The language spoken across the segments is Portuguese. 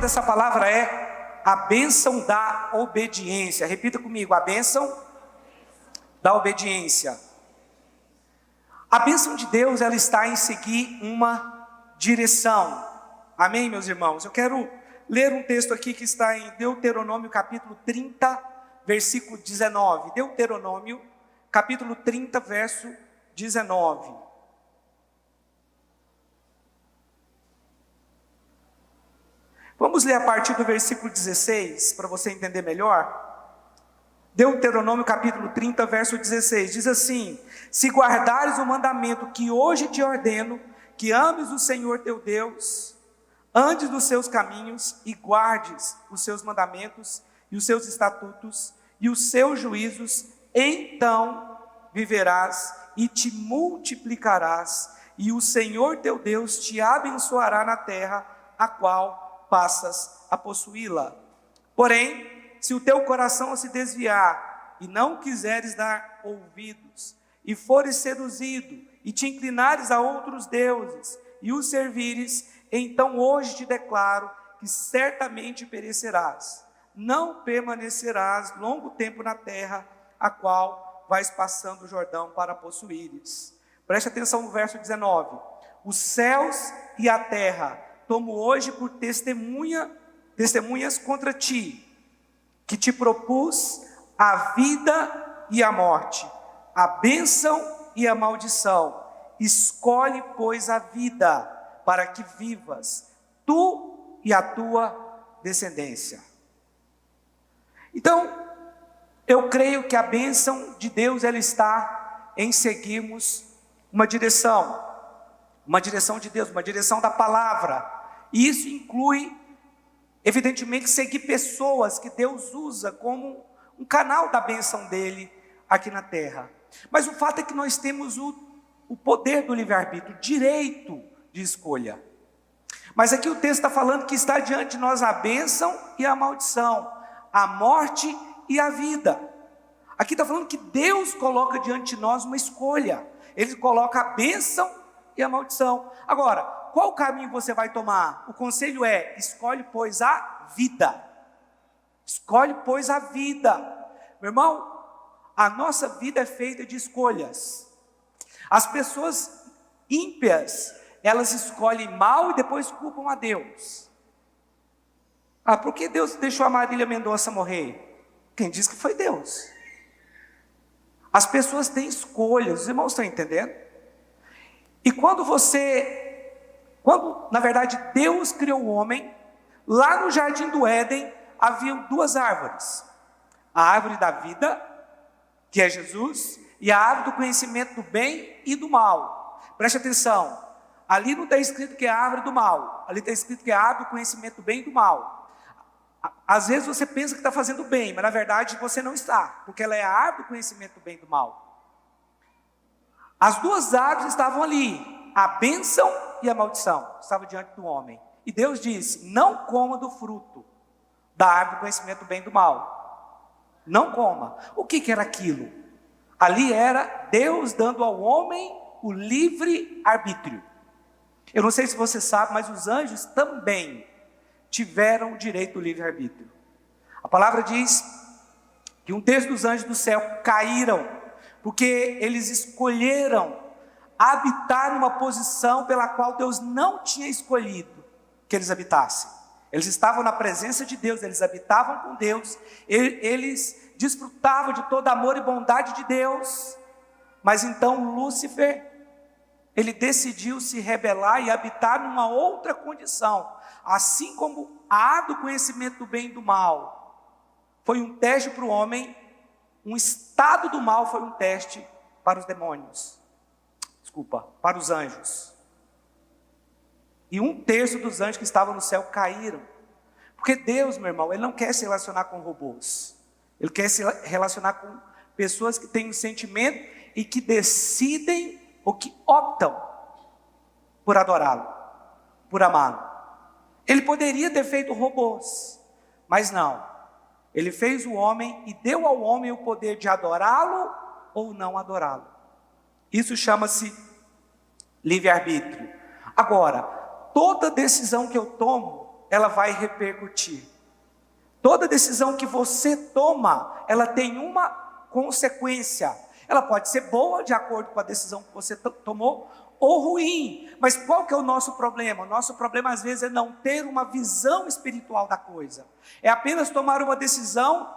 dessa palavra é a bênção da obediência. Repita comigo, a bênção da obediência. A bênção de Deus, ela está em seguir uma direção. Amém, meus irmãos? Eu quero ler um texto aqui que está em Deuteronômio capítulo 30, versículo 19. Deuteronômio capítulo 30, verso 19. Vamos ler a partir do versículo 16, para você entender melhor. Deuteronômio capítulo 30, verso 16, diz assim: se guardares o mandamento que hoje te ordeno, que ames o Senhor teu Deus, andes dos seus caminhos e guardes os seus mandamentos e os seus estatutos e os seus juízos, então viverás e te multiplicarás, e o Senhor teu Deus te abençoará na terra a qual passas a possuí-la. Porém, se o teu coração se desviar e não quiseres dar ouvidos, e fores seduzido e te inclinares a outros deuses e os servires, então hoje te declaro que certamente perecerás, não permanecerás longo tempo na terra a qual vais passando o Jordão para possuíres. Preste atenção no verso 19: os céus e a terra tomo hoje por testemunhas contra ti, que te propus a vida e a morte, a bênção e a maldição. Escolhe, pois, a vida, para que vivas, tu e a tua descendência. Então, eu creio que a bênção de Deus, ela está em seguirmos uma direção de Deus, uma direção da palavra. E isso inclui, evidentemente, seguir pessoas que Deus usa como um canal da bênção dele aqui na terra. Mas o fato é que nós temos o poder do livre-arbítrio, o direito de escolha. Mas aqui o texto está falando que está diante de nós a bênção e a maldição, a morte e a vida. Aqui está falando que Deus coloca diante de nós uma escolha. Ele coloca a bênção e a maldição. Agora, qual caminho você vai tomar? O conselho é: escolhe, pois, a vida. Escolhe, pois, a vida. Meu irmão, a nossa vida é feita de escolhas. As pessoas ímpias, elas escolhem mal e depois culpam a Deus. Por que Deus deixou a Marília Mendonça morrer? Quem disse que foi Deus? As pessoas têm escolhas, os irmãos estão entendendo? E quando na verdade Deus criou o homem, lá no jardim do Éden haviam duas árvores: a árvore da vida, que é Jesus, e a árvore do conhecimento do bem e do mal. Preste atenção, ali não está escrito que é a árvore do mal, ali está escrito que é a árvore do conhecimento do bem e do mal. Às vezes você pensa que está fazendo bem, mas na verdade você não está, porque ela é a árvore do conhecimento do bem e do mal. As duas árvores estavam ali, a bênção e a maldição, estavam diante do homem. E Deus disse: não coma do fruto da árvore do conhecimento do bem e do mal. Não coma. O que era aquilo? Ali era Deus dando ao homem o livre arbítrio. Eu não sei se você sabe, mas os anjos também tiveram o direito do livre arbítrio. A palavra diz que um terço dos anjos do céu caíram, porque eles escolheram habitar numa posição pela qual Deus não tinha escolhido que eles habitassem. Eles estavam na presença de Deus, eles habitavam com Deus, eles desfrutavam de todo amor e bondade de Deus. Mas então Lúcifer, ele decidiu se rebelar e habitar numa outra condição. Assim como a árvore do conhecimento do bem e do mal foi um teste para o homem, um estado do mal foi um teste para os demônios. Para os anjos. E um terço dos anjos que estavam no céu caíram. Porque Deus, meu irmão, Ele não quer se relacionar com robôs. Ele quer se relacionar com pessoas que têm um sentimento e que decidem ou que optam por adorá-lo, por amá-lo. Ele poderia ter feito robôs, mas não. Ele fez o homem e deu ao homem o poder de adorá-lo ou não adorá-lo. Isso chama-se livre-arbítrio. Agora, toda decisão que eu tomo ela vai repercutir. Toda decisão que você toma, ela tem uma consequência. Ela pode ser boa, de acordo com a decisão que você tomou, ou ruim. Mas qual que é o nosso problema? O nosso problema, às vezes, é não ter uma visão espiritual da coisa. É apenas tomar uma decisão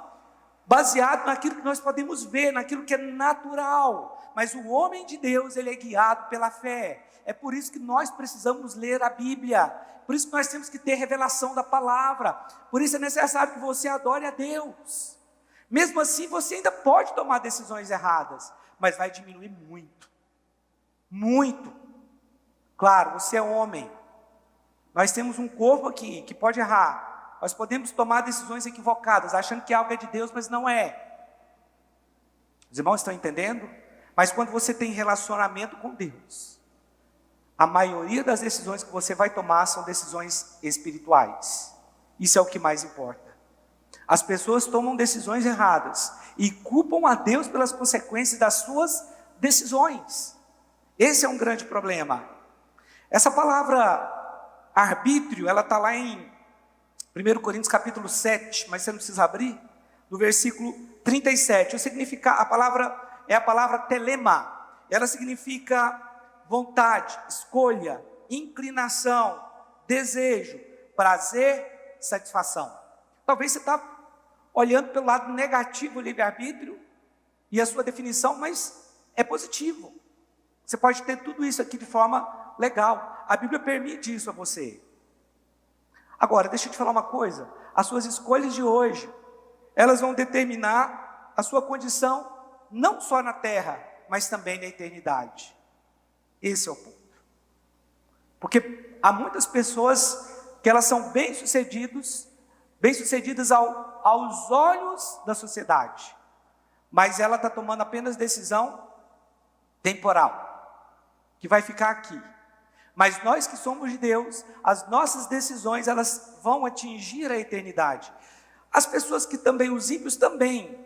baseado naquilo que nós podemos ver, naquilo que é natural. Mas o homem de Deus, ele é guiado pela fé. É por isso que nós precisamos ler a Bíblia. Por isso que nós temos que ter revelação da palavra. Por isso é necessário que você adore a Deus. Mesmo assim, você ainda pode tomar decisões erradas, mas vai diminuir muito. Muito. Claro, você é homem. Nós temos um corpo aqui que pode errar. Nós podemos tomar decisões equivocadas, achando que algo é de Deus, mas não é. Os irmãos estão entendendo? Mas quando você tem relacionamento com Deus, a maioria das decisões que você vai tomar são decisões espirituais. Isso é o que mais importa. As pessoas tomam decisões erradas e culpam a Deus pelas consequências das suas decisões. Esse é um grande problema. Essa palavra arbítrio, ela está lá em 1 Coríntios capítulo 7, mas você não precisa abrir, no versículo 37. A palavra é a palavra telema. Ela significa vontade, escolha, inclinação, desejo, prazer, satisfação. Talvez você está olhando pelo lado negativo do livre-arbítrio e a sua definição, mas é positivo. Você pode ter tudo isso aqui de forma legal. A Bíblia permite isso a você. Agora, deixa eu te falar uma coisa. As suas escolhas de hoje, elas vão determinar a sua condição, não só na terra, mas também na eternidade. Esse é o ponto. Porque há muitas pessoas que elas são bem-sucedidas aos olhos da sociedade, mas ela está tomando apenas decisão temporal, que vai ficar aqui. Mas nós que somos de Deus, as nossas decisões, elas vão atingir a eternidade. As pessoas que também, os ímpios também.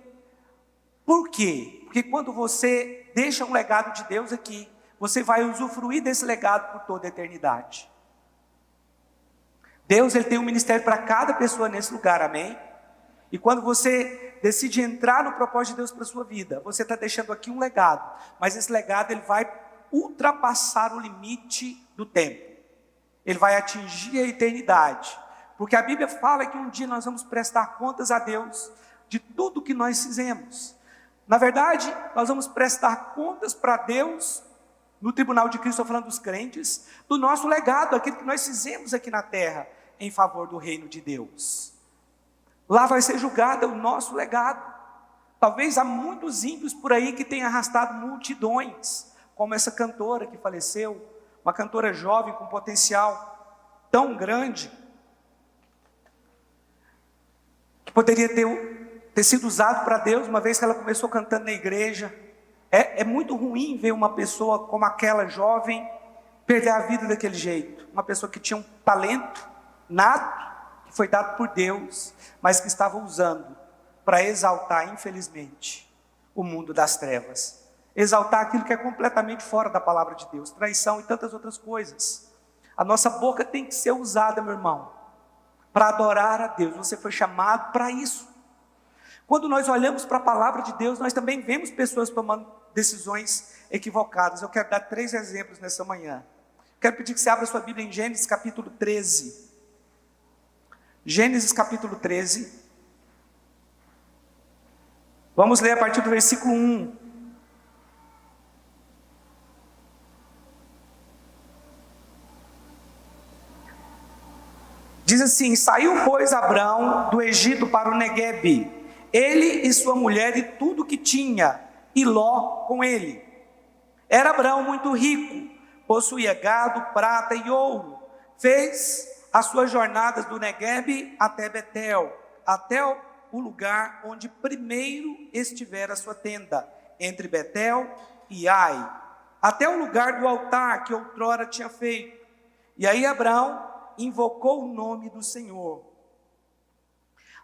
Por quê? Porque quando você deixa um legado de Deus aqui, você vai usufruir desse legado por toda a eternidade. Deus, ele tem um ministério para cada pessoa nesse lugar, amém? E quando você decide entrar no propósito de Deus para a sua vida, você está deixando aqui um legado, mas esse legado ele vai ultrapassar o limite do tempo. Ele vai atingir a eternidade, porque a Bíblia fala que um dia nós vamos prestar contas a Deus de tudo que nós fizemos. Na verdade, nós vamos prestar contas para Deus no tribunal de Cristo, estou falando dos crentes, do nosso legado, aquilo que nós fizemos aqui na terra, em favor do reino de Deus. Lá vai ser julgado o nosso legado. Talvez há muitos ímpios por aí que tenham arrastado multidões, como essa cantora que faleceu, uma cantora jovem com potencial tão grande, que poderia ter sido usado para Deus, uma vez que ela começou cantando na igreja. É muito ruim ver uma pessoa como aquela jovem perder a vida daquele jeito. Uma pessoa que tinha um talento nato, que foi dado por Deus, mas que estava usando para exaltar, infelizmente, o mundo das trevas. Exaltar aquilo que é completamente fora da palavra de Deus, traição e tantas outras coisas. A nossa boca tem que ser usada, meu irmão, para adorar a Deus. Você foi chamado para isso. Quando nós olhamos para a palavra de Deus, nós também vemos pessoas tomando decisões equivocadas. Eu quero dar 3 exemplos nessa manhã. Quero pedir que você abra sua Bíblia em Gênesis capítulo 13. Gênesis capítulo 13. Vamos ler a partir do versículo 1. Diz assim: saiu, pois, Abrão do Egito para o Neguebe, ele e sua mulher e tudo que tinha, e Ló com ele. Era Abrão muito rico, possuía gado, prata e ouro. Fez as suas jornadas do Neguebe até Betel, até o lugar onde primeiro estivera a sua tenda, entre Betel e Ai, até o lugar do altar que outrora tinha feito. E aí Abrão invocou o nome do Senhor.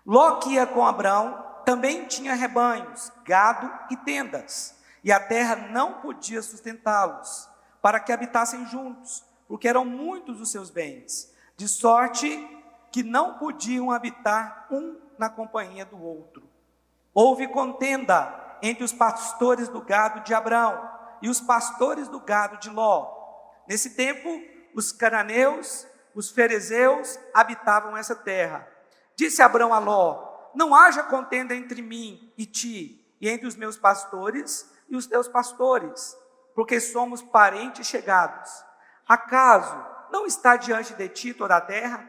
Ló, que ia com Abrão, também tinha rebanhos, gado e tendas, e a terra não podia sustentá-los, para que habitassem juntos, porque eram muitos os seus bens, de sorte que não podiam habitar um na companhia do outro. Houve contenda entre os pastores do gado de Abrão e os pastores do gado de Ló. Nesse tempo, os cananeus, os ferezeus habitavam essa terra. Disse Abrão a Ló: não haja contenda entre mim e ti, e entre os meus pastores e os teus pastores, porque somos parentes chegados. Acaso não está diante de ti toda a terra?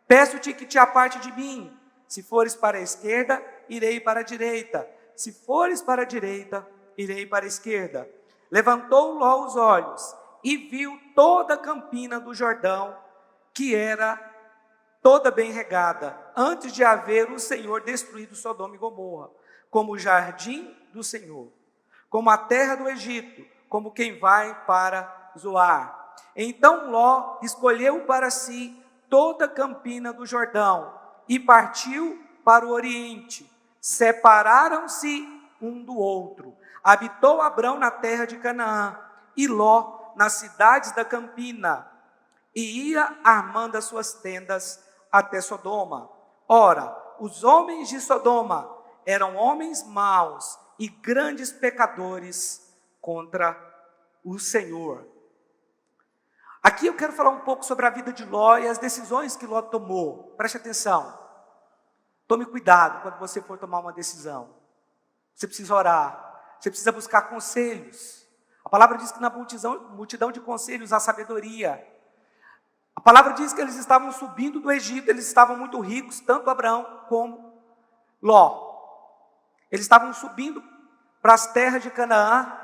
Peço-te que te aparte de mim. Se fores para a esquerda, irei para a direita. Se fores para a direita, irei para a esquerda. Levantou Ló os olhos e viu toda a campina do Jordão, que era toda bem regada, antes de haver o Senhor destruído Sodoma e Gomorra, como o jardim do Senhor, como a terra do Egito, como quem vai para Zoar. Então Ló escolheu para si toda a campina do Jordão e partiu para o oriente. Separaram-se um do outro. Habitou Abrão na terra de Canaã e Ló nas cidades da campina, e ia armando as suas tendas até Sodoma. Ora, os homens de Sodoma eram homens maus e grandes pecadores contra o Senhor. Aqui eu quero falar um pouco sobre a vida de Ló e as decisões que Ló tomou. Preste atenção. Tome cuidado quando você for tomar uma decisão. Você precisa orar. Você precisa buscar conselhos. A palavra diz que na multidão de conselhos há sabedoria. A palavra diz que eles estavam subindo do Egito. Eles estavam muito ricos, tanto Abrão como Ló. Eles estavam subindo para as terras de Canaã.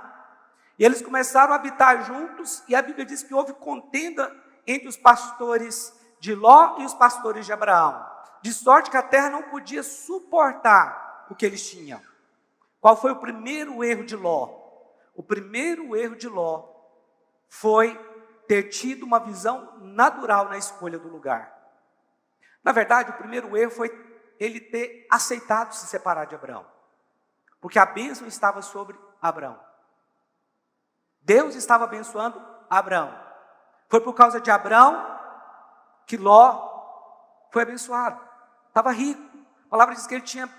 E eles começaram a habitar juntos, e a Bíblia diz que houve contenda entre os pastores de Ló e os pastores de Abraão, de sorte que a terra não podia suportar o que eles tinham. Qual foi o primeiro erro de Ló? O primeiro erro de Ló foi ter tido uma visão natural na escolha do lugar. Na verdade, o primeiro erro foi ele ter aceitado se separar de Abraão, porque a bênção estava sobre Abraão. Deus estava abençoando Abraão. Foi por causa de Abraão que Ló foi abençoado. Estava rico. A palavra diz que ele tinha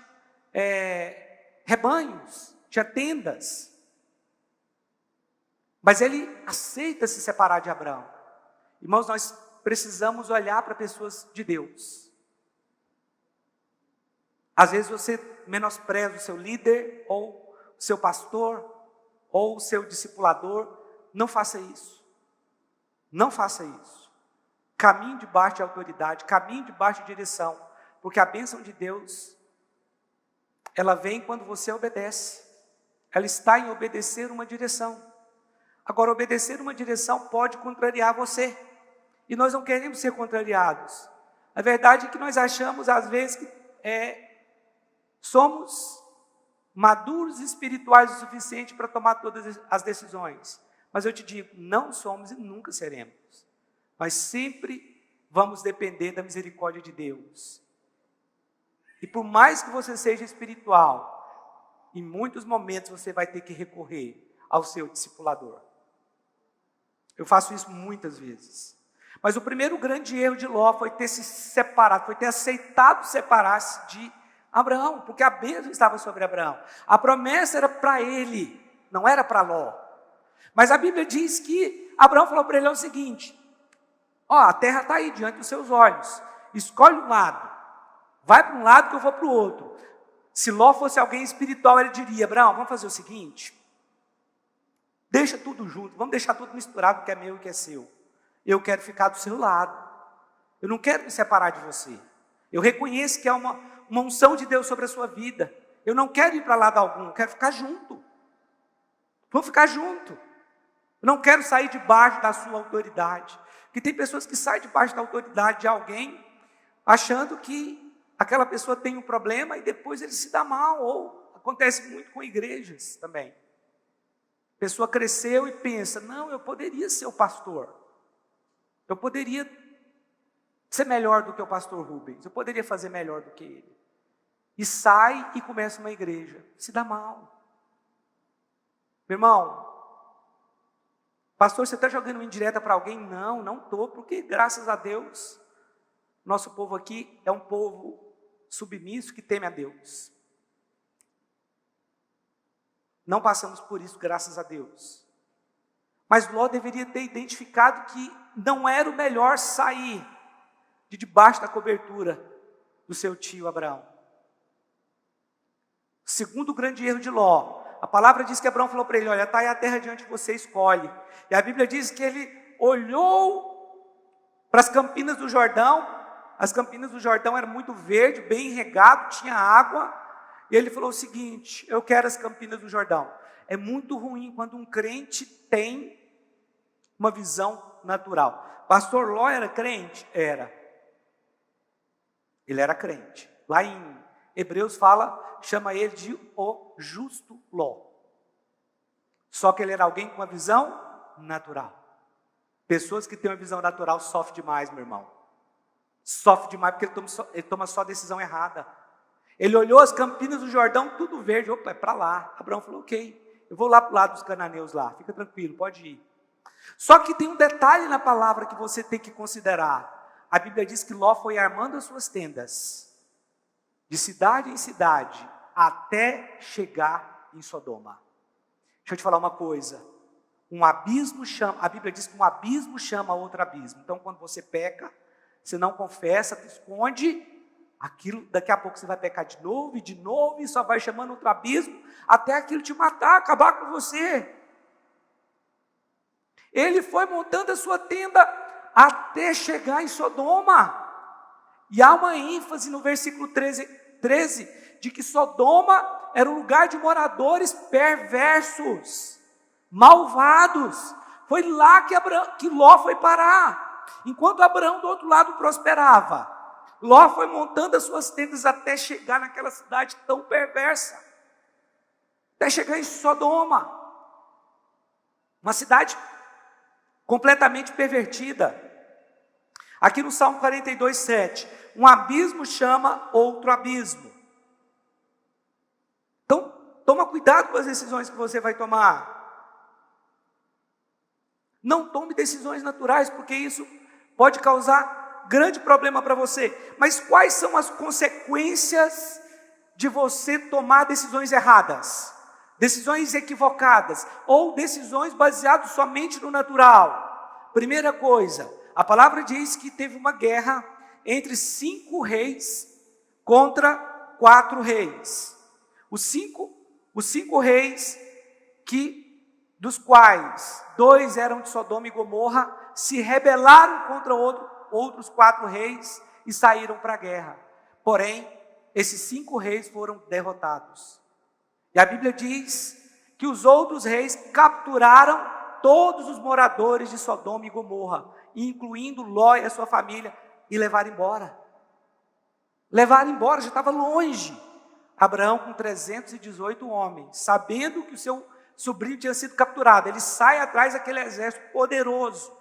rebanhos, tinha tendas. Mas ele aceita se separar de Abraão. Irmãos, nós precisamos olhar para pessoas de Deus. Às vezes você menospreza o seu líder, ou o seu pastor, ou o seu discipulador. Não faça isso. Não faça isso. Caminhe debaixo de autoridade, caminhe debaixo de direção, porque a bênção de Deus, ela vem quando você obedece. Ela está em obedecer uma direção. Agora, obedecer uma direção pode contrariar você, e nós não queremos ser contrariados. A verdade é que nós achamos, às vezes, que somos maduros e espirituais o suficiente para tomar todas as decisões. Mas eu te digo, não somos e nunca seremos. Mas sempre vamos depender da misericórdia de Deus. E por mais que você seja espiritual, em muitos momentos você vai ter que recorrer ao seu discipulador. Eu faço isso muitas vezes. Mas o primeiro grande erro de Ló foi ter se separado, foi ter aceitado separar-se de Abraão, porque a bênção estava sobre Abraão. A promessa era para ele, não era para Ló. Mas a Bíblia diz que Abraão falou para ele o seguinte: a terra está aí diante dos seus olhos, escolhe um lado, vai para um lado que eu vou para o outro. Se Ló fosse alguém espiritual, ele diria: Abraão, vamos fazer o seguinte, deixa tudo junto, vamos deixar tudo misturado, o que é meu e o que é seu. Eu quero ficar do seu lado, eu não quero me separar de você. Eu reconheço que é uma unção de Deus sobre a sua vida. Eu não quero ir para lado algum, eu quero ficar junto. Vamos ficar junto. Eu não quero sair debaixo da sua autoridade. Porque tem pessoas que saem debaixo da autoridade de alguém, achando que aquela pessoa tem um problema e depois ele se dá mal. Ou acontece muito com igrejas também. A pessoa cresceu e pensa: não, eu poderia ser o pastor. Eu poderia ser melhor do que o pastor Rubens. Eu poderia fazer melhor do que ele. E sai e começa uma igreja. Se dá mal. Meu irmão, pastor, você está jogando uma indireta para alguém? Não, não estou, porque graças a Deus, Nosso povo aqui é um povo submisso que teme a Deus. Não passamos por isso, graças a Deus. Mas Ló deveria ter identificado que não era o melhor sair de debaixo da cobertura do seu tio Abraão. Segundo grande erro de Ló, a palavra diz que Abraão falou para ele: olha, está aí a terra diante de você, escolhe. E a Bíblia diz que ele olhou para as campinas do Jordão. As campinas do Jordão eram muito verde, bem regado, tinha água. E ele falou o seguinte: eu quero as campinas do Jordão. É muito ruim quando um crente tem uma visão natural. Pastor Ló era crente? Era. Ele era crente. Lá em Hebreus chama ele de o justo Ló. Só que ele era alguém com uma visão natural. Pessoas que têm uma visão natural sofrem demais, meu irmão. Sofre demais porque ele toma só decisão errada. Ele olhou as campinas do Jordão, tudo verde. Opa, é para lá. Abraão falou: ok, eu vou lá para o lado dos cananeus lá. Fica tranquilo, pode ir. Só que tem um detalhe na palavra que você tem que considerar. A Bíblia diz que Ló foi armando as suas tendas, de cidade em cidade, até chegar em Sodoma. Deixa eu te falar uma coisa. Um abismo chama, a Bíblia diz que um abismo chama outro abismo. Então, quando você peca, você não confessa, te esconde, aquilo, daqui a pouco você vai pecar de novo, e só vai chamando outro abismo, até aquilo te matar, acabar com você. Ele foi montando a sua tenda até chegar em Sodoma. E há uma ênfase no versículo 13 de que Sodoma era um lugar de moradores perversos, malvados. Foi lá que Ló foi parar. Enquanto Abraão do outro lado prosperava, Ló foi montando as suas tendas até chegar naquela cidade tão perversa, até chegar em Sodoma, uma cidade completamente pervertida. Aqui no Salmo 42:7, um abismo chama outro abismo. Então, toma cuidado com as decisões que você vai tomar. Não tome decisões naturais, porque isso pode causar grande problema para você. Mas quais são as consequências de você tomar decisões erradas? Decisões equivocadas, ou decisões baseadas somente no natural? Primeira coisa, a palavra diz que teve uma guerra entre 5 reis contra 4 reis. Os cinco reis, dos quais 2 eram de Sodoma e Gomorra, se rebelaram contra outros 4 reis e saíram para a guerra. Porém, esses 5 reis foram derrotados. E a Bíblia diz que os outros reis capturaram todos os moradores de Sodoma e Gomorra, incluindo Ló e a sua família, e levaram embora. Levaram embora, já estava longe. Abraão, com 318 homens, sabendo que o seu sobrinho tinha sido capturado, ele sai atrás daquele exército poderoso.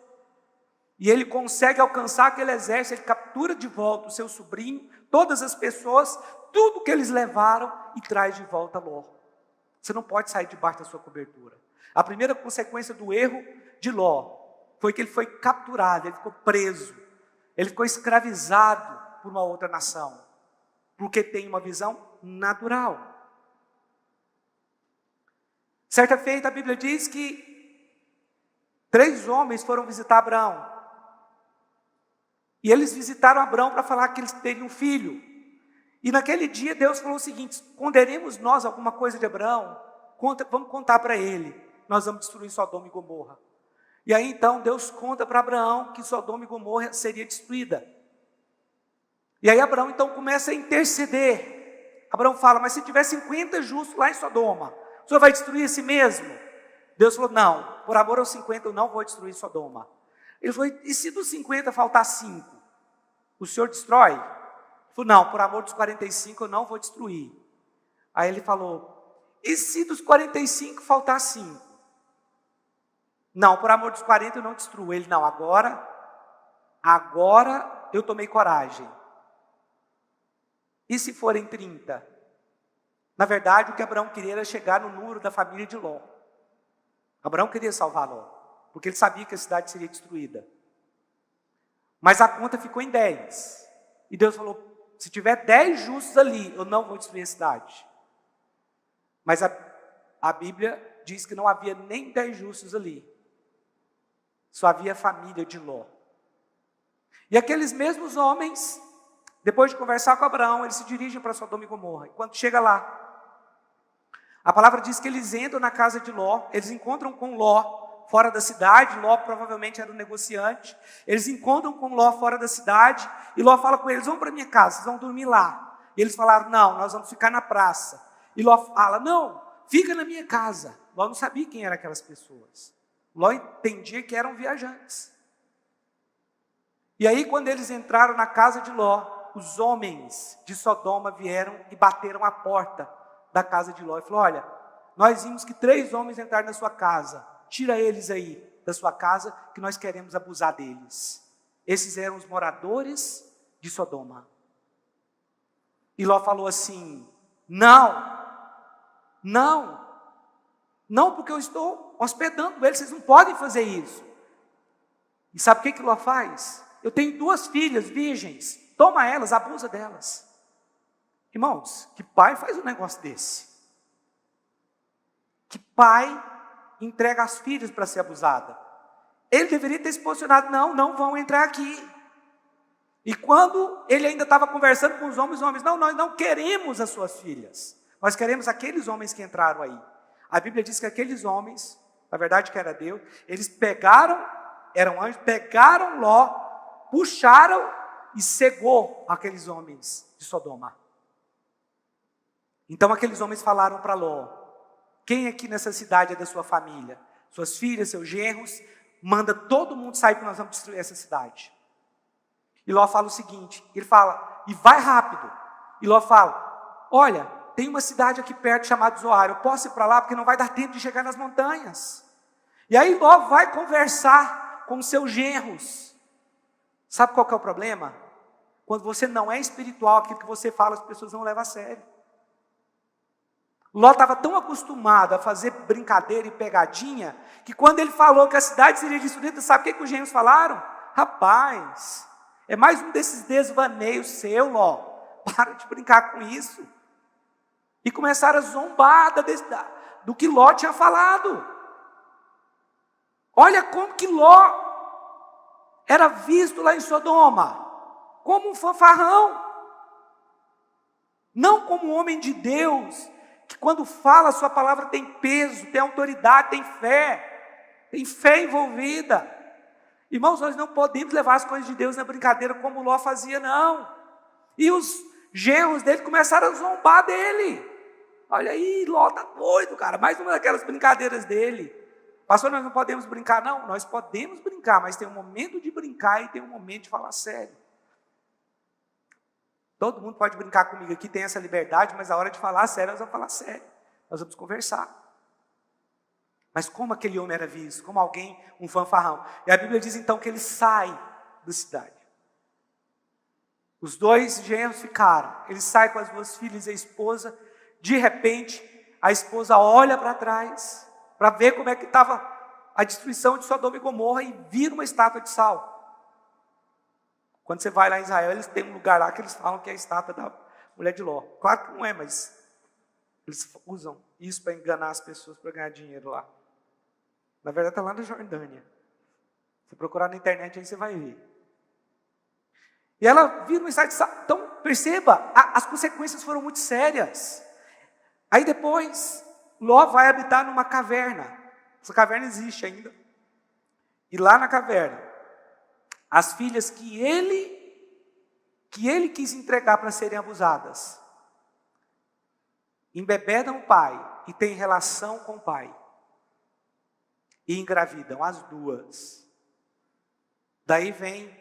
E ele consegue alcançar aquele exército, ele captura de volta o seu sobrinho, todas as pessoas, tudo que eles levaram, e traz de volta Ló. Você não pode sair debaixo da sua cobertura. A primeira consequência do erro de Ló foi que ele foi capturado, ele ficou preso, ele ficou escravizado por uma outra nação, porque tem uma visão natural. Certa feita, a Bíblia diz que 3 homens foram visitar Abraão. E eles visitaram Abraão para falar que eles teriam um filho. E naquele dia Deus falou o seguinte: esconderemos nós alguma coisa de Abraão? Vamos contar para ele, nós vamos destruir Sodoma e Gomorra. E aí então Deus conta para Abraão que Sodoma e Gomorra seria destruída. E aí Abraão então começa a interceder. Abraão fala: mas se tiver 50 justos lá em Sodoma, o senhor vai destruir esse mesmo? Deus falou: não, por amor aos 50 eu não vou destruir Sodoma. Ele falou: e se dos 50 faltar 5? O senhor destrói? Ele falou: não, por amor dos 45 eu não vou destruir. Aí ele falou: e se dos 45 faltar 5? Não, por amor dos 40 eu não destruo. Ele: não, agora eu tomei coragem. E se forem 30? Na verdade, o que Abraão queria era chegar no número da família de Ló. Abraão queria salvar Ló, porque ele sabia que a cidade seria destruída. Mas a conta ficou em 10. E Deus falou, se tiver 10 justos ali, eu não vou destruir a cidade. Mas a Bíblia diz que não havia nem 10 justos ali. Só havia a família de Ló. E aqueles mesmos homens, depois de conversar com Abraão, eles se dirigem para Sodoma e Gomorra. E quando chega lá, a palavra diz que eles entram na casa de Ló, eles encontram com Ló fora da cidade. Ló provavelmente era um negociante. Eles encontram com Ló fora da cidade, e Ló fala com eles, vão para minha casa, vocês vão dormir lá. E eles falaram, não, nós vamos ficar na praça. E Ló fala, não, fica na minha casa. Ló não sabia quem eram aquelas pessoas. Ló entendia que eram viajantes. E aí, quando eles entraram na casa de Ló, os homens de Sodoma vieram e bateram a porta da casa de Ló. E falou, olha, nós vimos que 3 homens entraram na sua casa. Tira eles aí da sua casa, que nós queremos abusar deles. Esses eram os moradores de Sodoma. E Ló falou assim, não, porque eu estou hospedando eles, vocês não podem fazer isso. E sabe o que Ló faz? Eu tenho 2 filhas virgens, toma elas, abusa delas. Irmãos, que pai faz um negócio desse? Que pai entrega as filhas para ser abusada? Ele deveria ter se posicionado, não vão entrar aqui. E quando ele ainda estava conversando com os homens, não, nós não queremos as suas filhas. Nós queremos aqueles homens que entraram aí. A Bíblia diz que aqueles homens, na verdade que era Deus, eles eram anjos, pegaram Ló, puxaram e cegou aqueles homens de Sodoma. Então aqueles homens falaram para Ló, quem aqui nessa cidade é da sua família? Suas filhas, seus genros, manda todo mundo sair porque nós vamos destruir essa cidade. E Ló fala o seguinte, ele fala, e vai rápido. E Ló fala, olha, tem uma cidade aqui perto chamada Zoar, eu posso ir para lá porque não vai dar tempo de chegar nas montanhas. E aí Ló vai conversar com seus genros. Sabe qual que é o problema? Quando você não é espiritual, aquilo que você fala, as pessoas não levam a sério. Ló estava tão acostumado a fazer brincadeira e pegadinha, que quando ele falou que a cidade seria destruída, sabe o que os genros falaram? Rapaz, é mais um desses desvaneios seu, Ló. Para de brincar com isso. E começaram a zombar do que Ló tinha falado. Olha como que Ló era visto lá em Sodoma, como um fanfarrão. Não como um homem de Deus, que quando fala a sua palavra tem peso, tem autoridade, tem fé envolvida. Irmãos, nós não podemos levar as coisas de Deus na brincadeira como Ló fazia, não. E os genros dele começaram a zombar dele. Olha aí, Ló está doido, cara. Mais uma daquelas brincadeiras dele. Pastor, nós não podemos brincar. Não, nós podemos brincar, mas tem um momento de brincar e tem um momento de falar sério. Todo mundo pode brincar comigo aqui, tem essa liberdade, mas a hora de falar sério, nós vamos falar sério. Nós vamos conversar. Mas como aquele homem era visto? Como alguém, um fanfarrão. E a Bíblia diz então que ele sai da cidade. Os 2 genros ficaram. Ele sai com as 2 filhas e a esposa. De repente, a esposa olha para trás, para ver como é que estava a destruição de Sodoma e Gomorra, e vira uma estátua de sal. Quando você vai lá em Israel, eles têm um lugar lá que eles falam que é a estátua da mulher de Ló. Claro que não é, mas eles usam isso para enganar as pessoas, para ganhar dinheiro lá. Na verdade está lá na Jordânia. Se procurar na internet aí você vai ver. E ela vira uma estátua de sal. Então perceba, as consequências foram muito sérias. Aí depois, Ló vai habitar numa caverna. Essa caverna existe ainda. E lá na caverna, as filhas que ele quis entregar para serem abusadas, embebedam o pai e têm relação com o pai. E engravidam as 2. Daí vem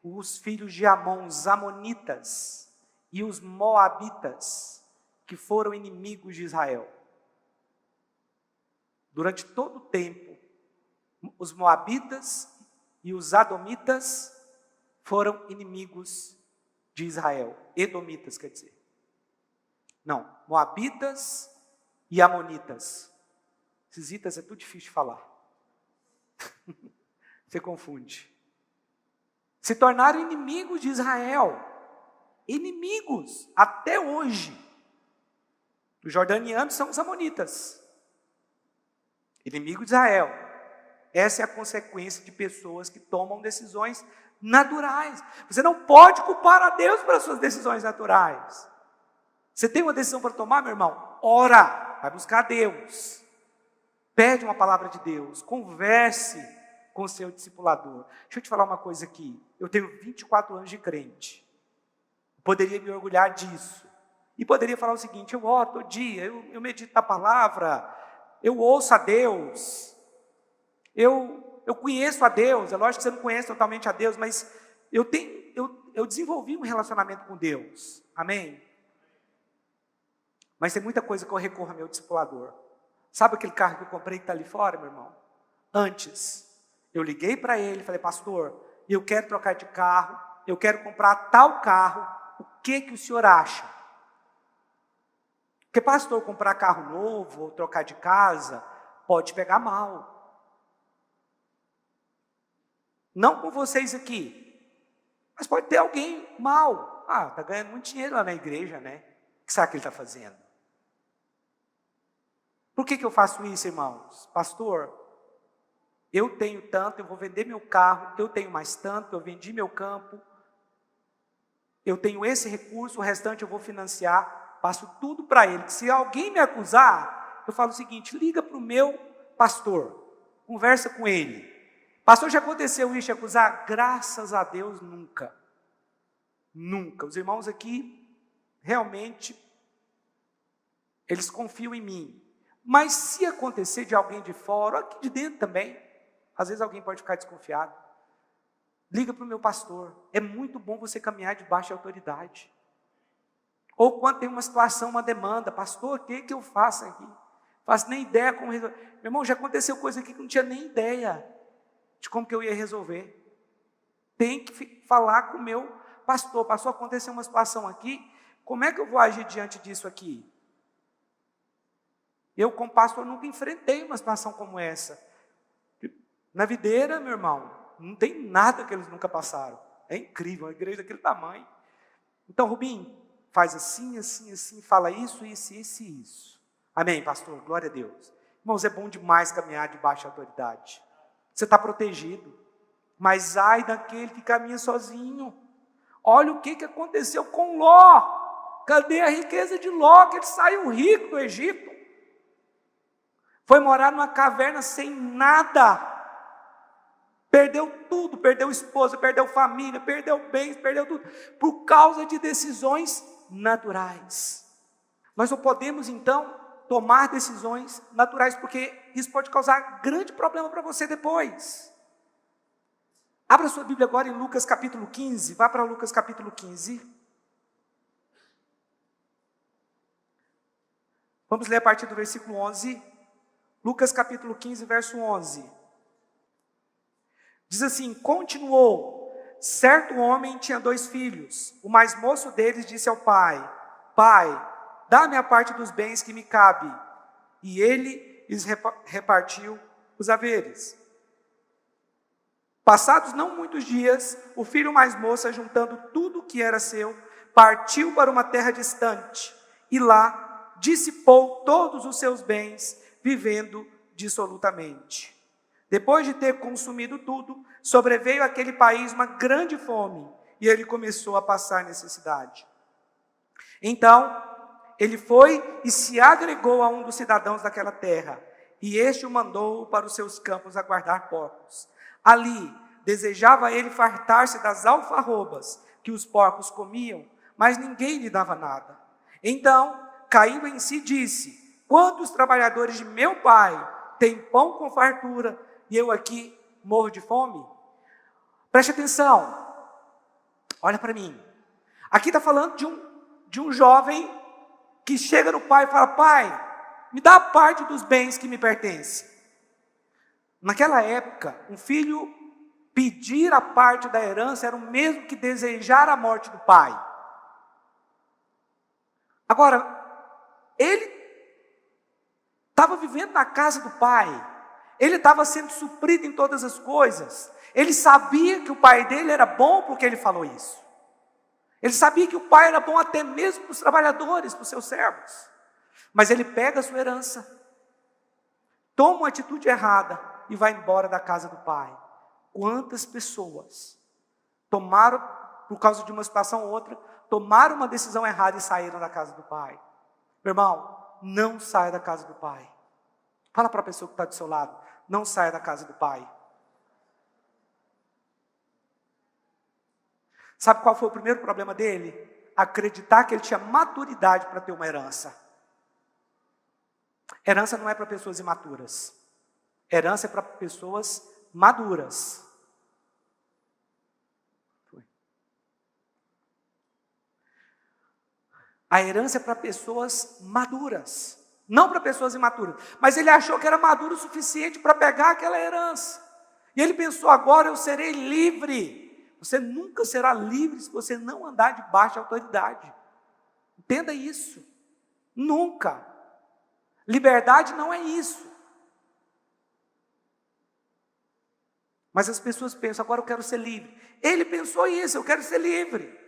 os filhos de Amon, os amonitas e os moabitas, que foram inimigos de Israel. Durante todo o tempo, os moabitas e os adomitas foram inimigos de Israel. Edomitas, quer dizer. Não, moabitas e amonitas. Esses itas é tudo difícil de falar. Você confunde. Se tornaram inimigos de Israel. inimigos até hoje. Os jordanianos são os amonitas, inimigo de Israel. Essa é a consequência de pessoas que tomam decisões naturais. Você não pode culpar a Deus pelas suas decisões naturais. Você tem uma decisão para tomar, meu irmão? Ora, vai buscar Deus. Pede uma palavra de Deus, converse com o seu discipulador. Deixa eu te falar uma coisa aqui. Eu tenho 24 anos de crente. Poderia me orgulhar disso. E poderia falar o seguinte: eu oro todo dia, eu medito na palavra, eu ouço a Deus, eu conheço a Deus. É lógico que você não conhece totalmente a Deus, mas eu desenvolvi um relacionamento com Deus. Amém? Mas tem muita coisa que eu recorro ao meu discipulador. Sabe aquele carro que eu comprei que está ali fora, meu irmão? Antes, eu liguei para ele e falei: pastor, eu quero trocar de carro, eu quero comprar tal carro, o que o senhor acha? Porque, pastor, comprar carro novo ou trocar de casa pode pegar mal. Não com vocês aqui, mas pode ter alguém mal. Ah, está ganhando muito dinheiro lá na igreja, né? O que será que ele está fazendo? Por que eu faço isso, irmãos? Pastor, eu tenho tanto, eu vou vender meu carro, eu tenho mais tanto, eu vendi meu campo, eu tenho esse recurso, o restante eu vou financiar. Passo tudo para ele. Se alguém me acusar, eu falo o seguinte: liga para o meu pastor, conversa com ele. Pastor, já aconteceu isso de acusar? Graças a Deus, nunca. Nunca. Os irmãos aqui, realmente, eles confiam em mim. Mas se acontecer de alguém de fora, aqui de dentro também, às vezes alguém pode ficar desconfiado. Liga para o meu pastor. É muito bom você caminhar debaixo de autoridade. Ou quando tem uma situação, uma demanda: pastor, o que eu faço aqui? Faço nem ideia como resolver. Meu irmão, já aconteceu coisa aqui que não tinha nem ideia de como que eu ia resolver. Tem que falar com o meu pastor. Pastor, aconteceu uma situação aqui, como é que eu vou agir diante disso aqui? Eu, como pastor, nunca enfrentei uma situação como essa. Na videira, meu irmão, não tem nada que eles nunca passaram. É incrível, uma igreja daquele tamanho. Então, Rubinho, faz assim, assim, assim, fala isso, isso, isso e isso. Amém, pastor? Glória a Deus. Irmãos, é bom demais caminhar debaixo de autoridade. Você está protegido. Mas ai daquele que caminha sozinho. Olha o que aconteceu com Ló. Cadê a riqueza de Ló? Que ele saiu rico do Egito. Foi morar numa caverna sem nada. Perdeu tudo, perdeu esposa, perdeu família, perdeu bens, perdeu tudo. Por causa de decisões naturais. Nós não podemos, então, tomar decisões naturais, porque isso pode causar grande problema para você depois. Abra sua Bíblia agora em Lucas capítulo 15. Vá para Lucas capítulo 15. Vamos ler a partir do versículo 11. Lucas capítulo 15, verso 11. Diz assim: continuou: certo homem tinha 2 filhos. O mais moço deles disse ao pai: pai, dá-me a parte dos bens que me cabe. E ele lhes repartiu os haveres. Passados não muitos dias, o filho mais moço, juntando tudo o que era seu, partiu para uma terra distante, e lá dissipou todos os seus bens, vivendo dissolutamente. Depois de ter consumido tudo, sobreveio àquele país uma grande fome, e ele começou a passar necessidade. Então, ele foi e se agregou a um dos cidadãos daquela terra, e este o mandou para os seus campos a guardar porcos. Ali, desejava ele fartar-se das alfarrobas que os porcos comiam, mas ninguém lhe dava nada. Então, caindo em si, disse: quantos trabalhadores de meu pai têm pão com fartura, e eu aqui morro de fome? Preste atenção, olha para mim. Aqui está falando de um jovem que chega no pai e fala: pai, me dá a parte dos bens que me pertencem. Naquela época, um filho pedir a parte da herança era o mesmo que desejar a morte do pai. Agora, ele estava vivendo na casa do pai, ele estava sendo suprido em todas as coisas, ele sabia que o pai dele era bom porque ele falou isso. Ele sabia que o pai era bom até mesmo para os trabalhadores, para os seus servos. Mas ele pega a sua herança, toma uma atitude errada e vai embora da casa do pai. Quantas pessoas tomaram, por causa de uma situação ou outra, tomaram uma decisão errada e saíram da casa do pai? Meu irmão, não saia da casa do pai. Fala para a pessoa que está do seu lado, não saia da casa do pai. Sabe qual foi o primeiro problema dele? Acreditar que ele tinha maturidade para ter uma herança. Herança não é para pessoas imaturas. Herança é para pessoas maduras. A herança é para pessoas maduras, não para pessoas imaturas. Mas ele achou que era maduro o suficiente para pegar aquela herança. E ele pensou, agora eu serei livre. Você nunca será livre se você não andar debaixo de autoridade. Entenda isso. Nunca. Liberdade não é isso. Mas as pessoas pensam, agora eu quero ser livre. Ele pensou isso, eu quero ser livre.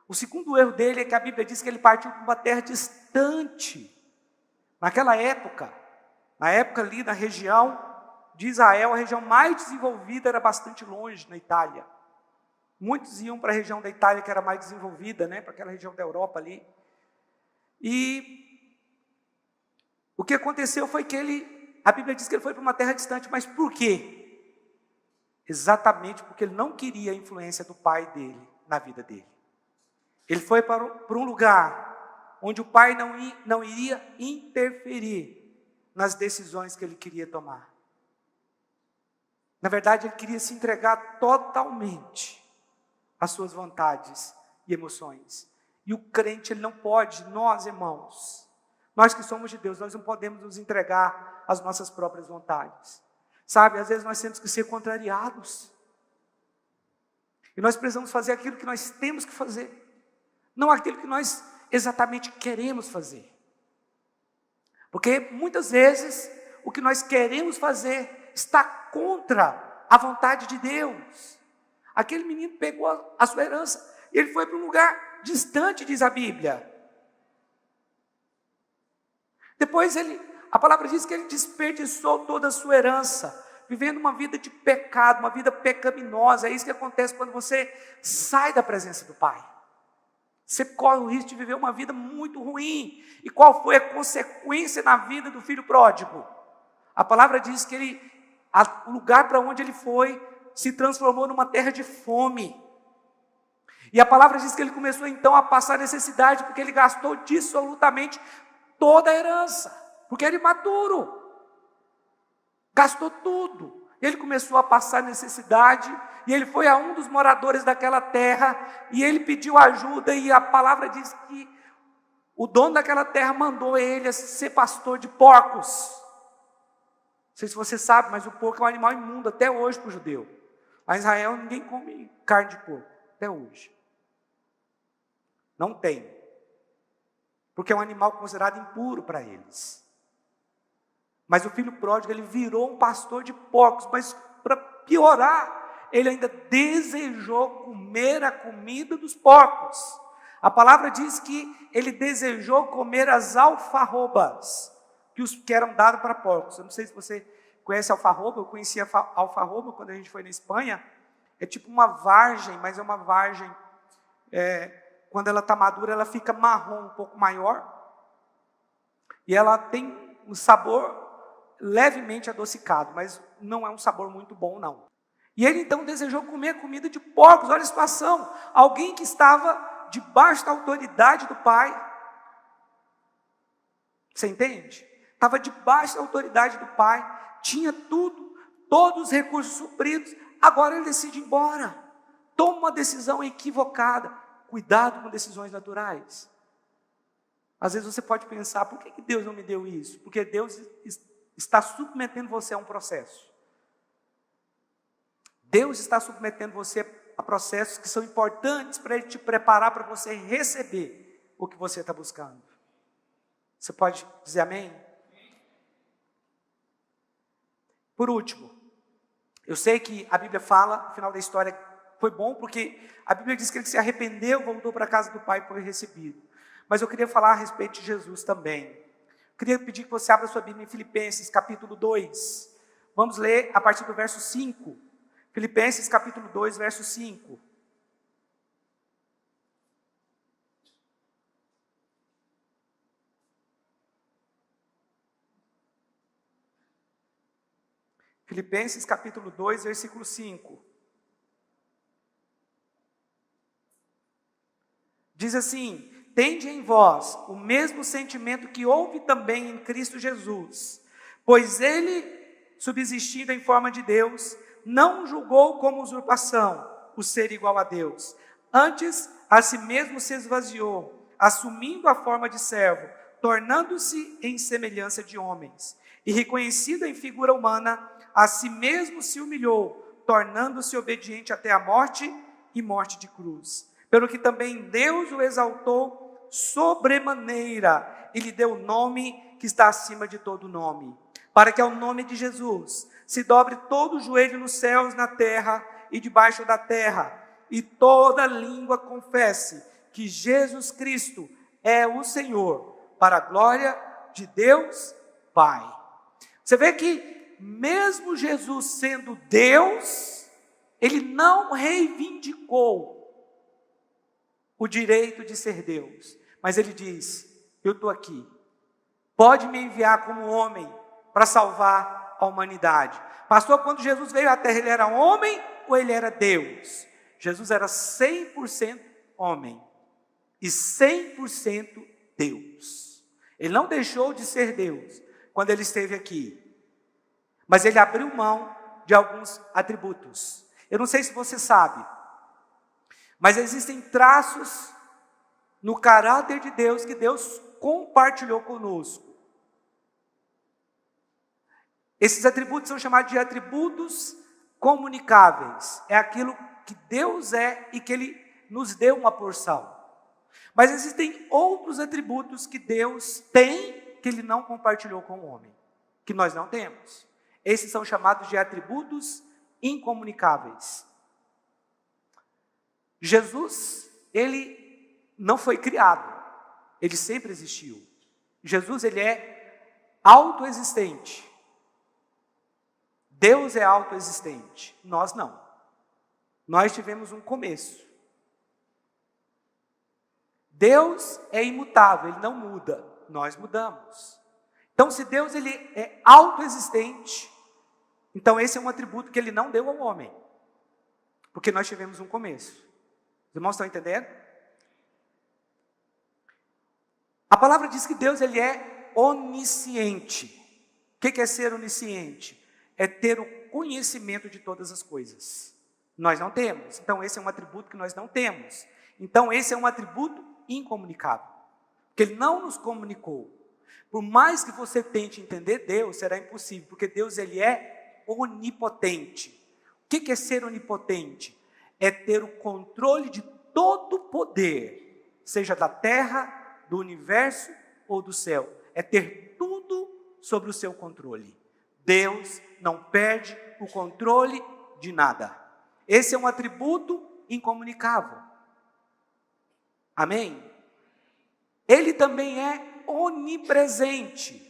O segundo erro dele é que a Bíblia diz que ele partiu para uma terra distante. Naquela época, na época ali na região de Israel, a região mais desenvolvida era bastante longe, na Itália. Muitos iam para a região da Itália que era mais desenvolvida, né, para aquela região da Europa ali. E o que aconteceu foi que a Bíblia diz que ele foi para uma terra distante, mas por quê? Exatamente porque ele não queria a influência do pai dele na vida dele. Ele foi para um lugar onde o pai não iria interferir nas decisões que ele queria tomar. Na verdade, ele queria se entregar totalmente às suas vontades e emoções. E o crente, ele não pode, nós irmãos, nós que somos de Deus, nós não podemos nos entregar às nossas próprias vontades. Sabe, às vezes nós temos que ser contrariados. E nós precisamos fazer aquilo que nós temos que fazer. Não aquilo que nós exatamente queremos fazer. Porque muitas vezes o que nós queremos fazer está contra a vontade de Deus. Aquele menino pegou a sua herança e ele foi para um lugar distante, diz a Bíblia. Depois a palavra diz que ele desperdiçou toda a sua herança, vivendo uma vida de pecado, uma vida pecaminosa. É isso que acontece quando você sai da presença do Pai. Você corre o risco de viver uma vida muito ruim. E qual foi a consequência na vida do filho pródigo? A palavra diz que o lugar para onde ele foi se transformou numa terra de fome. E a palavra diz que ele começou então a passar necessidade, porque ele gastou dissolutamente toda a herança, porque era imaturo. Gastou tudo. Ele começou a passar necessidade, e ele foi a um dos moradores daquela terra, e ele pediu ajuda, e a palavra diz que o dono daquela terra mandou ele a ser pastor de porcos. Não sei se você sabe, mas o porco é um animal imundo até hoje para o judeu. Lá em Israel ninguém come carne de porco, até hoje. Não tem. Porque é um animal considerado impuro para eles. Mas o filho pródigo, ele virou um pastor de porcos, mas para piorar, ele ainda desejou comer a comida dos porcos. A palavra diz que ele desejou comer as alfarrobas, que eram dadas para porcos. Eu não sei se você conhece alfarroba, eu conhecia alfarroba quando a gente foi na Espanha. É tipo uma vargem, mas é uma vargem, quando ela está madura, ela fica marrom, um pouco maior. E ela tem um sabor levemente adocicado, mas não é um sabor muito bom, não. E ele então desejou comer comida de porcos. Olha a situação, alguém que estava debaixo da autoridade do pai. Você entende? Estava debaixo da autoridade do pai, tinha tudo, todos os recursos supridos, agora ele decide ir embora. Toma uma decisão equivocada. Cuidado com decisões naturais. Às vezes você pode pensar, por que Deus não me deu isso? Porque Deus está submetendo você a um processo. Deus está submetendo você a processos que são importantes para Ele te preparar para você receber o que você está buscando. Você pode dizer amém? Por último, eu sei que a Bíblia fala, no final da história, foi bom porque a Bíblia diz que ele se arrependeu, voltou para a casa do Pai e foi recebido. Mas eu queria falar a respeito de Jesus também. Eu queria pedir que você abra sua Bíblia em Filipenses, capítulo 2. Vamos ler a partir do verso 5. Filipenses, capítulo 2, verso 5. Filipenses capítulo 2, versículo 5. Diz assim: tende em vós o mesmo sentimento que houve também em Cristo Jesus, pois ele, subsistindo em forma de Deus, não julgou como usurpação o ser igual a Deus. Antes, a si mesmo se esvaziou, assumindo a forma de servo, tornando-se em semelhança de homens. E reconhecido em figura humana, a si mesmo se humilhou, tornando-se obediente até a morte e morte de cruz. Pelo que também Deus o exaltou sobremaneira e lhe deu o nome que está acima de todo nome, para que ao nome de Jesus se dobre todo o joelho nos céus, na terra e debaixo da terra, e toda língua confesse que Jesus Cristo é o Senhor, para a glória de Deus Pai. Você vê que mesmo Jesus sendo Deus, ele não reivindicou o direito de ser Deus, mas ele diz: eu estou aqui, pode me enviar como homem para salvar a humanidade. Pastor, quando Jesus veio à terra, ele era homem ou ele era Deus? Jesus era 100% homem e 100% Deus. Ele não deixou de ser Deus quando ele esteve aqui, mas ele abriu mão de alguns atributos. Eu não sei se você sabe, mas existem traços no caráter de Deus que Deus compartilhou conosco. Esses atributos são chamados de atributos comunicáveis. É aquilo que Deus é e que Ele nos deu uma porção. Mas existem outros atributos que Deus tem que Ele não compartilhou com o homem, que nós não temos. Esses são chamados de atributos incomunicáveis. Jesus, ele não foi criado, ele sempre existiu. Jesus, ele é autoexistente. Deus é autoexistente, nós não. Nós tivemos um começo. Deus é imutável, ele não muda, nós mudamos. Então, se Deus ele é autoexistente, então esse é um atributo que ele não deu ao homem, porque nós tivemos um começo. Os irmãos estão entendendo? A palavra diz que Deus ele é onisciente. O que é ser onisciente? É ter o conhecimento de todas as coisas. Nós não temos. Então esse é um atributo que nós não temos. Então esse é um atributo incomunicável, porque ele não nos comunicou. Por mais que você tente entender Deus, será impossível, porque Deus ele é onipotente. O que é ser onipotente? É ter o controle de todo o poder, seja da terra, do universo ou do céu. É ter tudo sobre o seu controle. Deus não perde o controle de nada. Esse é um atributo incomunicável. Amém? Ele também é onipresente.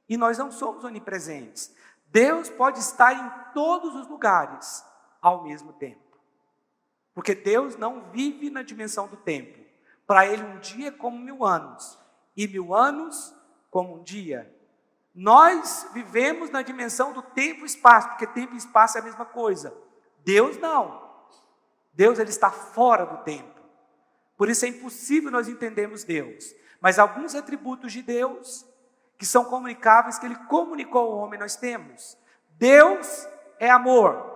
E nós não somos onipresentes. Deus pode estar em todos os lugares ao mesmo tempo. Porque Deus não vive na dimensão do tempo. Para Ele um dia é como 1000 anos. E 1000 anos como um dia. Nós vivemos na dimensão do tempo e espaço. Porque tempo e espaço é a mesma coisa. Deus não. Deus ele está fora do tempo. Por isso é impossível nós entendermos Deus. Mas alguns atributos de Deus, que são comunicáveis, que Ele comunicou ao homem, nós temos. Deus é amor.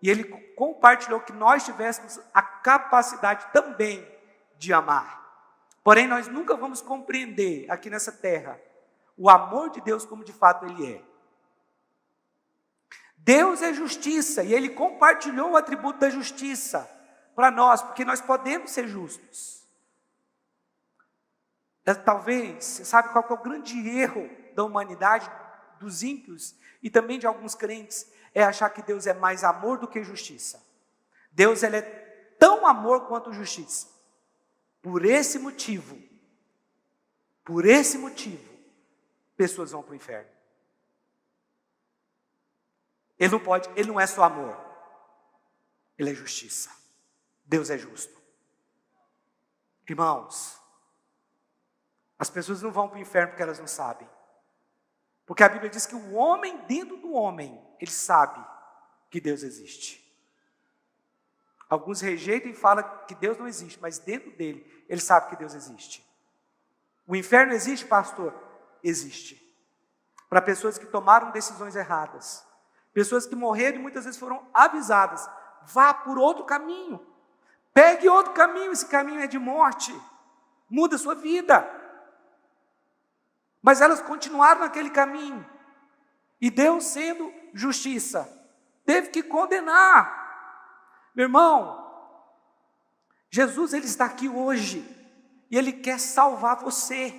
E Ele compartilhou que nós tivéssemos a capacidade também de amar. Porém, nós nunca vamos compreender aqui nessa terra o amor de Deus como de fato Ele é. Deus é justiça e Ele compartilhou o atributo da justiça para nós, porque nós podemos ser justos. Talvez, você sabe qual que é o grande erro da humanidade, dos ímpios e também de alguns crentes, é achar que Deus é mais amor do que justiça. Deus ele é tão amor quanto justiça. Por esse motivo, pessoas vão para o inferno. Ele não é só amor, ele é justiça. Deus é justo. Irmãos, as pessoas não vão para o inferno porque elas não sabem. Porque a Bíblia diz que o homem dentro do homem, ele sabe que Deus existe. Alguns rejeitam e falam que Deus não existe, mas dentro dele, ele sabe que Deus existe. O inferno existe, pastor? Existe. Para pessoas que tomaram decisões erradas. Pessoas que morreram e muitas vezes foram avisadas. Vá por outro caminho. Pegue outro caminho, esse caminho é de morte. Muda a sua vida. Mas elas continuaram naquele caminho. E Deus, sendo justiça, teve que condenar. Meu irmão, Jesus ele está aqui hoje. E Ele quer salvar você.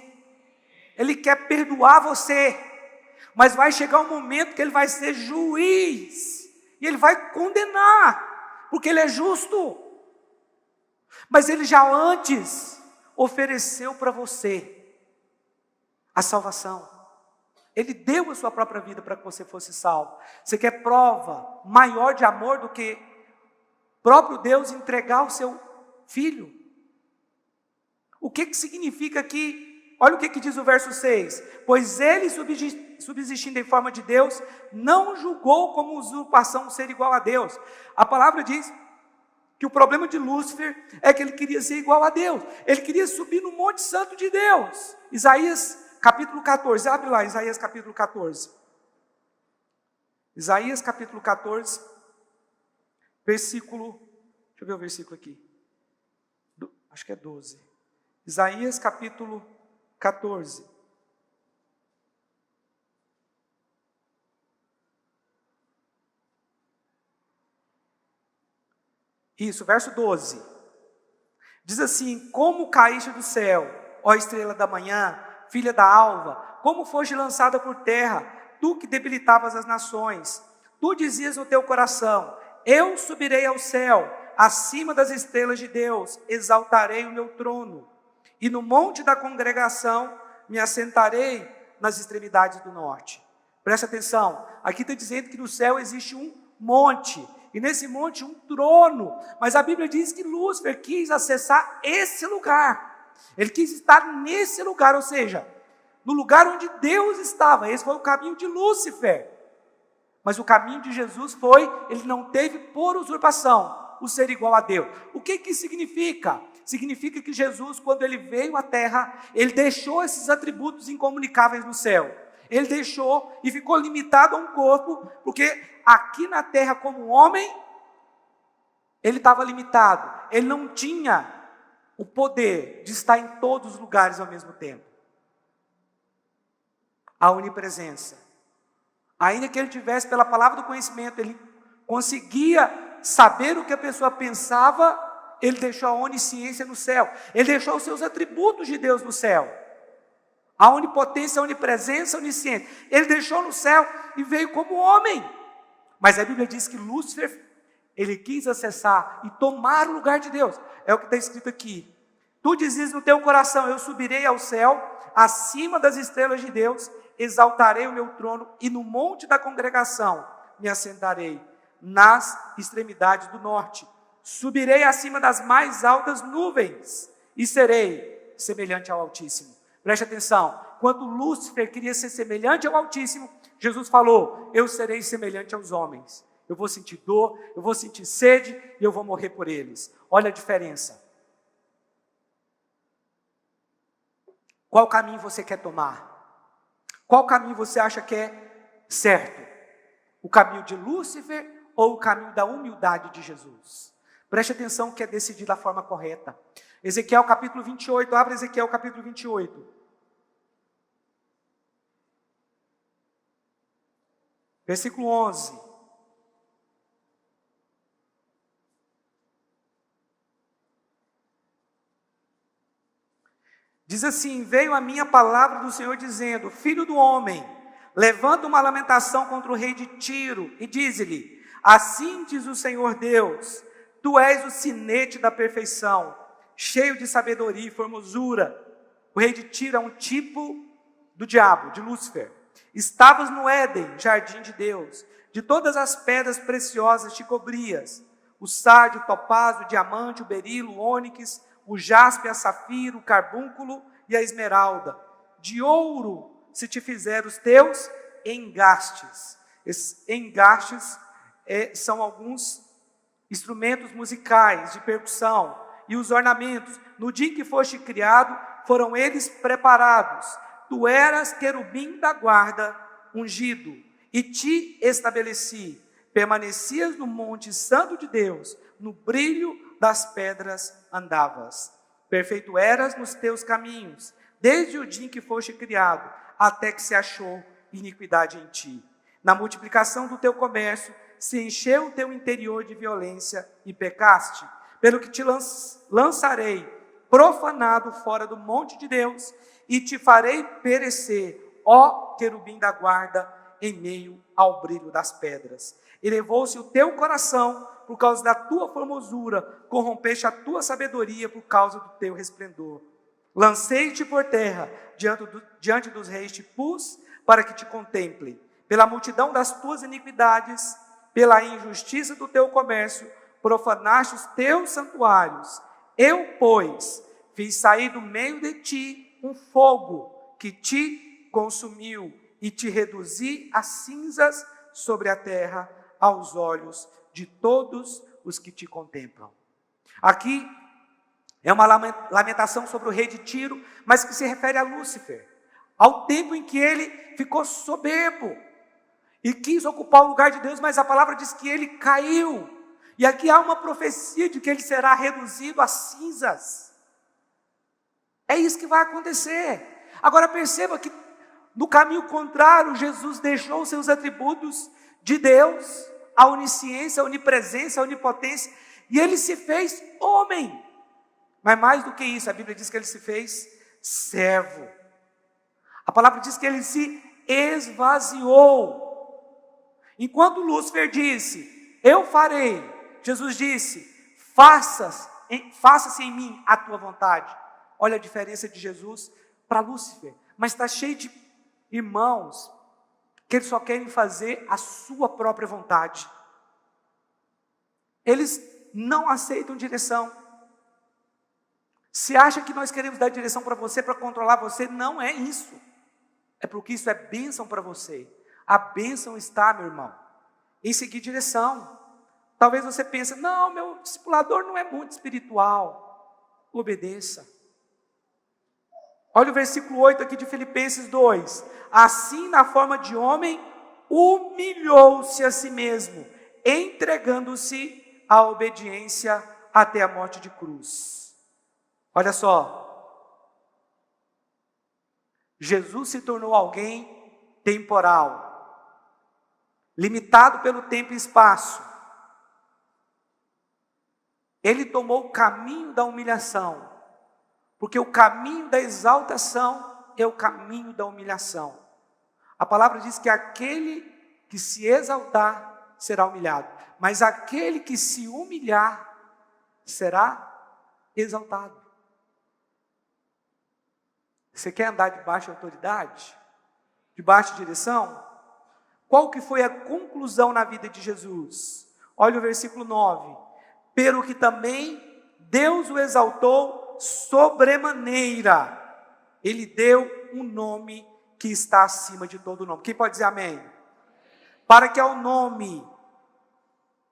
Ele quer perdoar você. Mas vai chegar um momento que Ele vai ser juiz. E Ele vai condenar. Porque Ele é justo. Mas Ele já antes ofereceu para você a salvação. Ele deu a sua própria vida para que você fosse salvo. Você quer prova maior de amor do que o próprio Deus entregar o seu filho? O que significa aqui? Olha o que diz o verso 6. Pois ele, subsistindo em forma de Deus, não julgou como usurpação ser igual a Deus. A palavra diz que o problema de Lúcifer é que ele queria ser igual a Deus. Ele queria subir no Monte Santo de Deus. Isaías capítulo 14, abre lá, Isaías capítulo 14. Isaías capítulo 14, versículo, deixa eu ver o versículo aqui. Acho que é 12. Isaías capítulo 14. Isso, verso 12. Diz assim: como caíste do céu, ó estrela da manhã, filha da alva, como foste lançada por terra, tu que debilitavas as nações. Tu dizias no teu coração: eu subirei ao céu, acima das estrelas de Deus, exaltarei o meu trono. E no monte da congregação me assentarei nas extremidades do norte. Presta atenção, aqui está dizendo que no céu existe um monte, e nesse monte um trono. Mas a Bíblia diz que Lúcifer quis acessar esse lugar. Ele quis estar nesse lugar, ou seja, no lugar onde Deus estava. Esse foi o caminho de Lúcifer. Mas o caminho de Jesus foi, ele não teve por usurpação o ser igual a Deus. O que significa? Significa que Jesus, quando ele veio à terra, ele deixou esses atributos incomunicáveis no céu. Ele deixou e ficou limitado a um corpo, porque aqui na terra como homem, ele estava limitado. Ele não tinha o poder de estar em todos os lugares ao mesmo tempo. A onipresença. Ainda que ele tivesse, pela palavra do conhecimento, ele conseguia saber o que a pessoa pensava, ele deixou a onisciência no céu. Ele deixou os seus atributos de Deus no céu. A onipotência, a onipresença, a onisciência. Ele deixou no céu e veio como homem. Mas a Bíblia diz que Lúcifer, ele quis acessar e tomar o lugar de Deus. É o que está escrito aqui. Tu dizes no teu coração: eu subirei ao céu, acima das estrelas de Deus, exaltarei o meu trono, e no monte da congregação me assentarei, nas extremidades do norte. Subirei acima das mais altas nuvens, e serei semelhante ao Altíssimo. Preste atenção, quando Lúcifer queria ser semelhante ao Altíssimo, Jesus falou: eu serei semelhante aos homens. Eu vou sentir dor, eu vou sentir sede, e eu vou morrer por eles. Olha a diferença. Qual caminho você quer tomar? Qual caminho você acha que é certo? O caminho de Lúcifer ou o caminho da humildade de Jesus? Preste atenção que é decidir da forma correta. Ezequiel capítulo 28, abre Ezequiel capítulo 28. Versículo 11. Diz assim: veio a minha palavra do Senhor dizendo: filho do homem, levanta uma lamentação contra o rei de Tiro e diz-lhe: assim diz o Senhor Deus, Tu és o sinete da perfeição, cheio de sabedoria e formosura. O rei de Tiro é um tipo do diabo, de Lúcifer. Estavas no Éden, jardim de Deus. De todas as pedras preciosas te cobrias. O sárdio, o topázio, o diamante, o berilo, o ônix, o jaspe, a safira, o carbúnculo e a esmeralda. De ouro se te fizeram os teus engastes. Esses engastes são alguns instrumentos musicais de percussão. E os ornamentos, no dia em que foste criado, foram eles preparados. Tu eras querubim da guarda, ungido, e te estabeleci. Permanecias no monte santo de Deus, no brilho das pedras andavas. Perfeito eras nos teus caminhos, desde o dia em que foste criado, até que se achou iniquidade em ti. Na multiplicação do teu comércio, se encheu o teu interior de violência e pecaste, pelo que te lançarei profanado fora do monte de Deus, e te farei perecer, ó querubim da guarda, em meio ao brilho das pedras. Elevou-se o teu coração por causa da tua formosura, corrompeste a tua sabedoria por causa do teu resplendor. Lancei-te por terra, diante dos reis te pus, para que te contemplem. Pela multidão das tuas iniquidades, pela injustiça do teu comércio, profanaste os teus santuários. Eu, pois, fiz sair do meio de ti um fogo que te consumiu e te reduzi a cinzas sobre a terra aos olhos de todos os que te contemplam. Aqui é uma lamentação sobre o rei de Tiro, mas que se refere a Lúcifer, ao tempo em que ele ficou soberbo e quis ocupar o lugar de Deus, mas a palavra diz que ele caiu. E aqui há uma profecia de que ele será reduzido a cinzas. É isso que vai acontecer. Agora perceba que no caminho contrário, Jesus deixou seus atributos de Deus, a onisciência, a onipresença, a onipotência, e ele se fez homem. Mas mais do que isso, a Bíblia diz que ele se fez servo. A palavra diz que ele se esvaziou. Enquanto Lúcifer disse, eu farei, Jesus disse, faça-se em mim a tua vontade. Olha a diferença de Jesus para Lúcifer. Mas está cheio de irmãos que eles só querem fazer a sua própria vontade. Eles não aceitam direção. Se acha que nós queremos dar direção para você, para controlar você, não é isso. É porque isso é bênção para você. A bênção está, meu irmão, em seguir direção. Talvez você pense, não, meu discipulador não é muito espiritual. Obedeça. Olha o versículo 8 aqui de Filipenses 2. Assim, na forma de homem, humilhou-se a si mesmo, entregando-se à obediência até a morte de cruz. Olha só. Jesus se tornou alguém temporal, limitado pelo tempo e espaço. Ele tomou o caminho da humilhação, porque o caminho da exaltação é o caminho da humilhação. A palavra diz que aquele que se exaltar será humilhado, mas aquele que se humilhar será exaltado. Você quer andar debaixo de autoridade? Debaixo de direção? Qual que foi a conclusão na vida de Jesus? Olha o versículo 9. Pelo que também Deus o exaltou sobremaneira. Ele deu um nome que está acima de todo nome. Quem pode dizer amém? Para que ao nome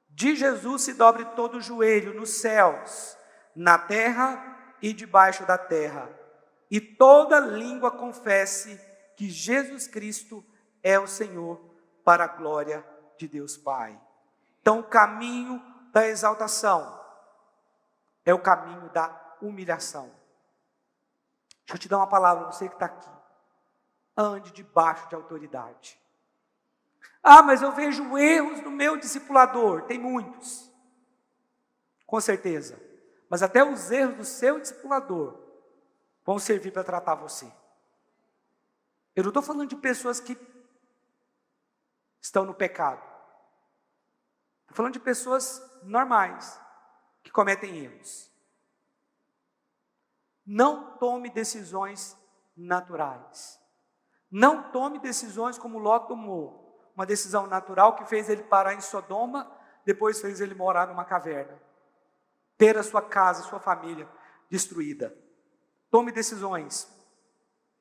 de Jesus se dobre todo o joelho nos céus, na terra e debaixo da terra. E toda língua confesse que Jesus Cristo é o Senhor, para a glória de Deus Pai. Então o caminho da exaltação é o caminho da humilhação. Deixa eu te dar uma palavra, você que está aqui. Ande debaixo de autoridade. Ah, mas eu vejo erros no meu discipulador. Tem muitos. Com certeza. Mas até os erros do seu discipulador vão servir para tratar você. Eu não estou falando de pessoas que estão no pecado. Estou falando de pessoas normais, que cometem erros. Não tome decisões naturais. Não tome decisões como Ló tomou. Uma decisão natural que fez ele parar em Sodoma, depois fez ele morar numa caverna. Ter a sua casa, sua família destruída. Tome decisões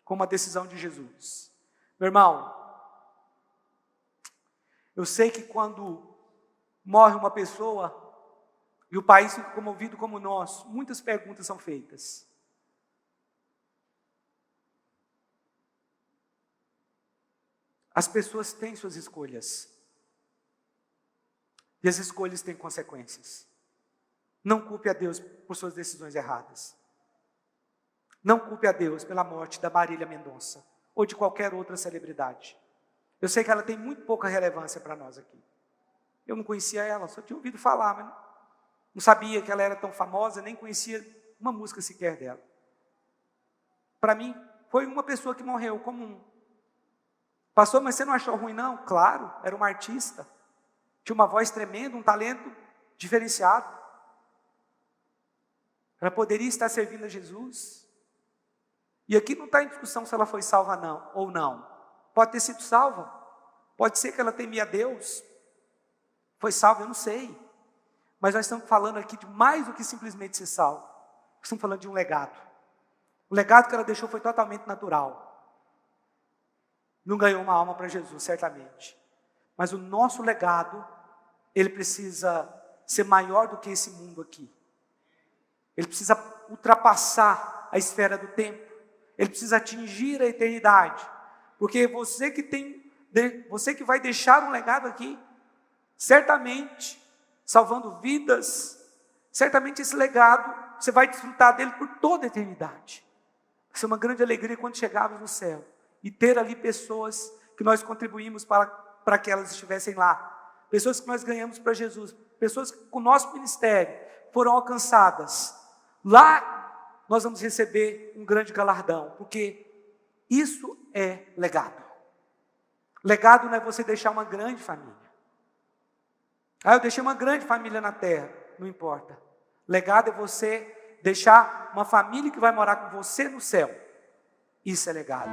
como a decisão de Jesus. Meu irmão, eu sei que quando morre uma pessoa e o país fica comovido como o nosso, muitas perguntas são feitas. As pessoas têm suas escolhas. E as escolhas têm consequências. Não culpe a Deus por suas decisões erradas. Não culpe a Deus pela morte da Marília Mendonça ou de qualquer outra celebridade. Eu sei que ela tem muito pouca relevância para nós aqui. Eu não conhecia ela, só tinha ouvido falar, mas não sabia que ela era tão famosa, nem conhecia uma música sequer dela. Para mim, foi uma pessoa que morreu comum. Pastor, mas você não achou ruim não? Claro, era uma artista. Tinha uma voz tremenda, um talento diferenciado. Ela poderia estar servindo a Jesus. E aqui não está em discussão se ela foi salva não, ou não. Pode ter sido salva. Pode ser que ela temia a Deus. Foi salva, eu não sei. Mas nós estamos falando aqui de mais do que simplesmente ser salvo. Estamos falando de um legado. O legado que ela deixou foi totalmente natural. Não ganhou uma alma para Jesus, certamente. Mas o nosso legado, ele precisa ser maior do que esse mundo aqui. Ele precisa ultrapassar a esfera do tempo. Ele precisa atingir a eternidade. Porque você que vai deixar um legado aqui, certamente, salvando vidas, certamente esse legado, você vai desfrutar dele por toda a eternidade. Vai ser uma grande alegria quando chegarmos no céu. E ter ali pessoas que nós contribuímos para que elas estivessem lá. Pessoas que nós ganhamos para Jesus. Pessoas que com o nosso ministério foram alcançadas. Lá nós vamos receber um grande galardão. Porque isso é legado. Legado não é você deixar uma grande família. Eu deixei uma grande família na terra. Não importa. Legado é você deixar uma família que vai morar com você no céu. Isso é legado.